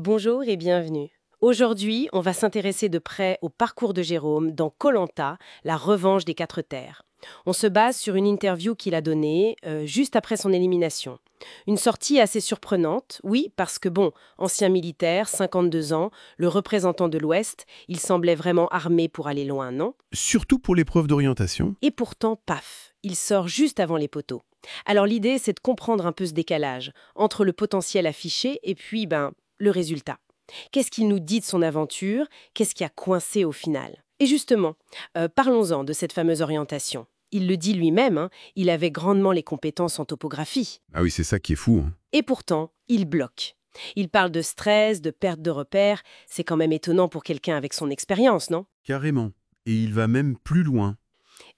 Bonjour et bienvenue. Aujourd'hui, on va s'intéresser de près au parcours de Jérôme dans koh la revanche des quatre terres. On se base sur une interview qu'il a donnée juste après son élimination. Une sortie assez surprenante, oui, parce que bon, ancien militaire, 52 ans, le représentant de l'Ouest, il semblait vraiment armé pour aller loin, non? Surtout pour l'épreuve d'orientation. Et pourtant, paf, il sort juste avant les poteaux. Alors l'idée, c'est de comprendre un peu ce décalage entre le potentiel affiché et puis, le résultat. Qu'est-ce qu'il nous dit de son aventure? Qu'est-ce qui a coincé au final? Et justement, parlons-en de cette fameuse orientation. Il le dit lui-même, hein, il avait grandement les compétences en topographie. Ah oui, c'est ça qui est fou, hein. Et pourtant, il bloque. Il parle de stress, de perte de repères. C'est quand même étonnant pour quelqu'un avec son expérience, non? Carrément. Et il va même plus loin.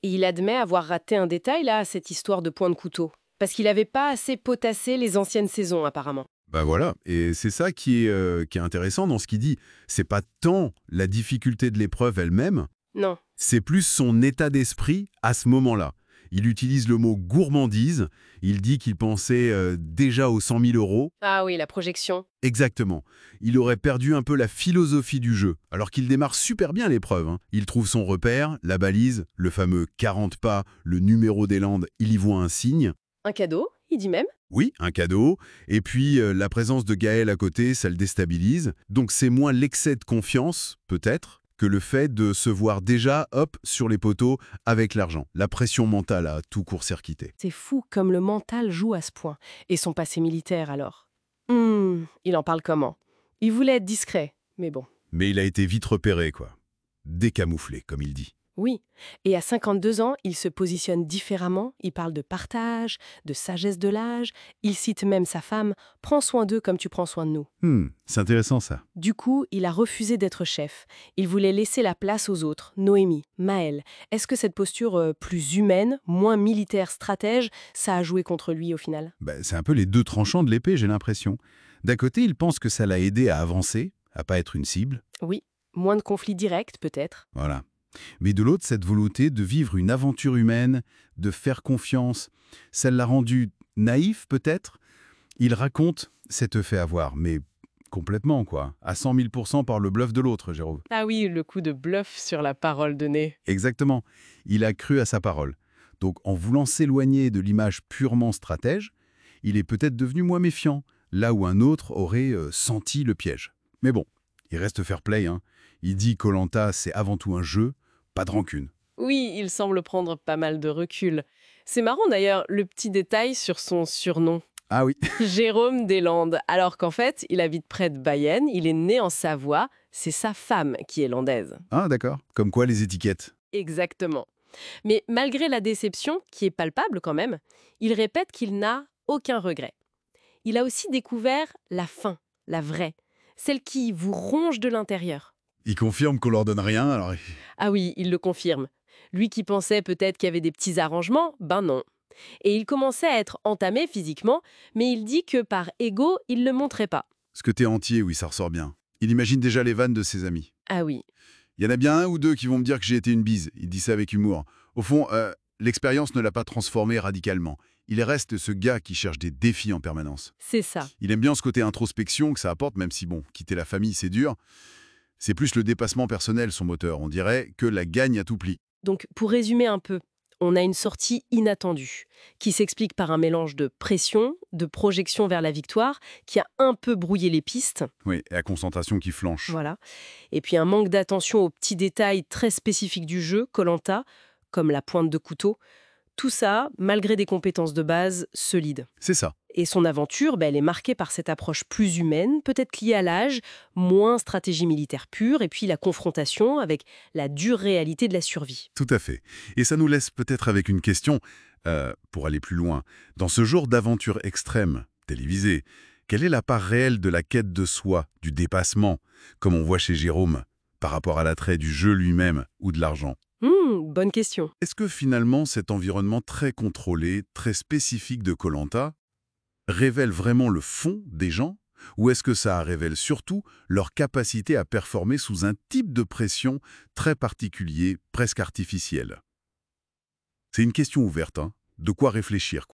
Et il admet avoir raté un détail, là, à cette histoire de point de couteau. Parce qu'il n'avait pas assez potassé les anciennes saisons, apparemment. Bah voilà, et c'est ça qui est intéressant dans ce qu'il dit. C'est pas tant la difficulté de l'épreuve elle-même, Non. c'est plus son état d'esprit à ce moment-là. Il utilise le mot gourmandise, il dit qu'il pensait déjà aux 100 000 euros. Ah oui, la projection. Exactement. Il aurait perdu un peu la philosophie du jeu, alors qu'il démarre super bien l'épreuve, hein. Il trouve son repère, la balise, le fameux 40 pas, le numéro des Landes, il y voit un signe. Un cadeau, il dit même. Oui, un cadeau. Et puis, la présence de Gaël à côté, ça le déstabilise. Donc c'est moins l'excès de confiance, peut-être, que le fait de se voir déjà, hop, sur les poteaux avec l'argent. La pression mentale a tout court-circuité. C'est fou comme le mental joue à ce point. Et son passé militaire, alors? Il en parle comment? Il voulait être discret, mais bon. Mais il a été vite repéré, quoi. Décamouflé, comme il dit. Oui. Et à 52 ans, il se positionne différemment. Il parle de partage, de sagesse de l'âge. Il cite même sa femme. Prends soin d'eux comme tu prends soin de nous. C'est intéressant, ça. Du coup, il a refusé d'être chef. Il voulait laisser la place aux autres. Noémie, Maël. Est-ce que cette posture plus humaine, moins militaire stratège, ça a joué contre lui au final? Bah, c'est un peu les deux tranchants de l'épée, j'ai l'impression. D'un côté, il pense que ça l'a aidé à avancer, à pas être une cible. Oui. Moins de conflits directs, peut-être. Voilà. Mais de l'autre, cette volonté de vivre une aventure humaine, de faire confiance, ça l'a rendu naïf peut-être. Il raconte s'être fait avoir, mais complètement quoi, à 100 000 % par le bluff de l'autre, Jérôme. Ah oui, le coup de bluff sur la parole donnée. Exactement, il a cru à sa parole. Donc en voulant s'éloigner de l'image purement stratège, il est peut-être devenu moins méfiant, là où un autre aurait senti le piège. Mais bon, il reste fair play, hein. Il dit koh c'est avant tout un jeu, pas de rancune. Oui, il semble prendre pas mal de recul. C'est marrant d'ailleurs, le petit détail sur son surnom. Ah oui. Jérôme des Landes, alors qu'en fait, il habite près de Bayonne, il est né en Savoie, c'est sa femme qui est landaise. Ah d'accord. Comme quoi les étiquettes. Exactement. Mais malgré la déception, qui est palpable quand même, il répète qu'il n'a aucun regret. Il a aussi découvert la faim, la vraie, celle qui vous ronge de l'intérieur. Il confirme qu'on leur donne rien, alors... Ah oui, il le confirme. Lui qui pensait peut-être qu'il y avait des petits arrangements, ben non. Et il commençait à être entamé physiquement, mais il dit que par ego, il ne le montrait pas. Ce que t'es entier, oui, ça ressort bien. Il imagine déjà les vannes de ses amis. Ah oui, Il y en a bien un ou deux qui vont me dire que j'ai été une bise. Il dit ça avec humour. Au fond, l'expérience ne l'a pas transformé radicalement. Il reste ce gars qui cherche des défis en permanence. c'est ça. Il aime bien ce côté introspection que ça apporte, même si, bon, quitter la famille, c'est dur. C'est plus le dépassement personnel, son moteur, on dirait, que la gagne à tout prix. Donc pour résumer un peu, on a une sortie inattendue, qui s'explique par un mélange de pression, de projection vers la victoire, qui a un peu brouillé les pistes, Oui, et la concentration qui flanche. voilà. Et puis un manque d'attention aux petits détails très spécifiques du jeu, koh comme la pointe de couteau. Tout ça, malgré des compétences de base solides. C'est ça. Et son aventure, elle est marquée par cette approche plus humaine, peut-être liée à l'âge, moins stratégie militaire pure, et puis la confrontation avec la dure réalité de la survie. Tout à fait. Et ça nous laisse peut-être avec une question, pour aller plus loin. Dans ce genre d'aventure extrême, télévisée, quelle est la part réelle de la quête de soi, du dépassement, comme on voit chez Jérôme, par rapport à l'attrait du jeu lui-même ou de l'argent? Bonne question. Est-ce que finalement cet environnement très contrôlé, très spécifique de koh révèle vraiment le fond des gens? Ou est-ce que ça révèle surtout leur capacité à performer sous un type de pression très particulier, presque artificiel? C'est une question ouverte, hein. De quoi réfléchir.